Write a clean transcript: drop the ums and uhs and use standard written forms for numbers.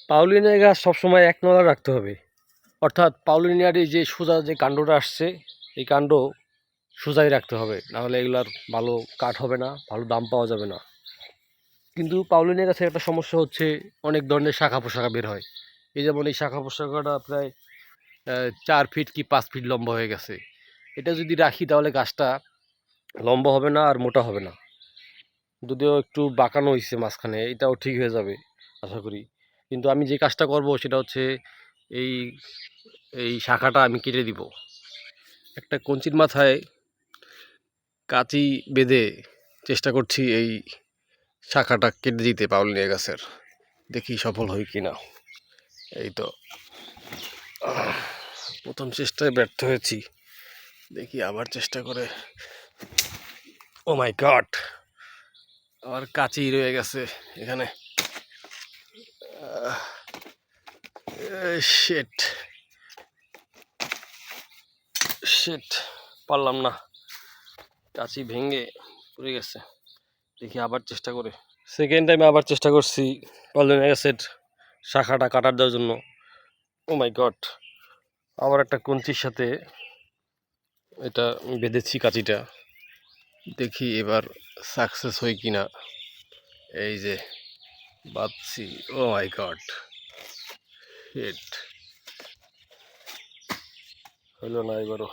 পাউলিনিয়া গাছ সবসময় এক নলা রাখতে হবে, অর্থাৎ পাউলিনিয়ার এই যে সোজা যে কাণ্ডটা আসছে এই কাণ্ড সোজাই রাখতে হবে, নাহলে এগুলার ভালো কাঠ হবে না, ভালো দাম পাওয়া যাবে না। কিন্তু পাউলিনিয়া গাছের একটা সমস্যা হচ্ছে অনেক ধরনের শাখা পোশাখা বের হয়। এই যেমন এই শাখা পোশাখাটা প্রায় 4 ফিট কি 5 ফিট লম্বা হয়ে গেছে। এটা যদি রাখি তাহলে গাছটা লম্বা হবে না আর মোটা হবে না। যদিও একটু বাঁকানো হয়েছে মাঝখানে, এটাও ঠিক হয়ে যাবে আশা করি। কিন্তু আমি যে কাজটা করব সেটা হচ্ছে এই এই শাখাটা আমি কেটে দিব। একটা কঞ্চির মাথায় কাঁচি বেঁধে চেষ্টা করছি এই শাখাটা কেটে দিতে পাউলিনিয়া গাছের। দেখি সফল হই কি না। এই তো প্রথম চেষ্টায় ব্যর্থ হয়েছি, দেখি আবার চেষ্টা করে। ও মাই গড, আবার কাঁচি রয়ে গেছে এখানে। শিট শিট, পারলাম না, কাঁচি ভেঙে পড়ে গেছে। দেখি আবার চেষ্টা করে। সেকেন্ড টাইমে আবার চেষ্টা করছি পাউলিনিয়া গাছের শাখাটা কাটার দেওয়ার জন্য। ও মাই গড, আবার একটা কঞ্চির সাথে এটা বেঁধেছি কাঁচিটা। দেখি এবার সাকসেস হই কি না। এই যে বাঁধছি। ও মাই গড, শিট, হইল না এবারও।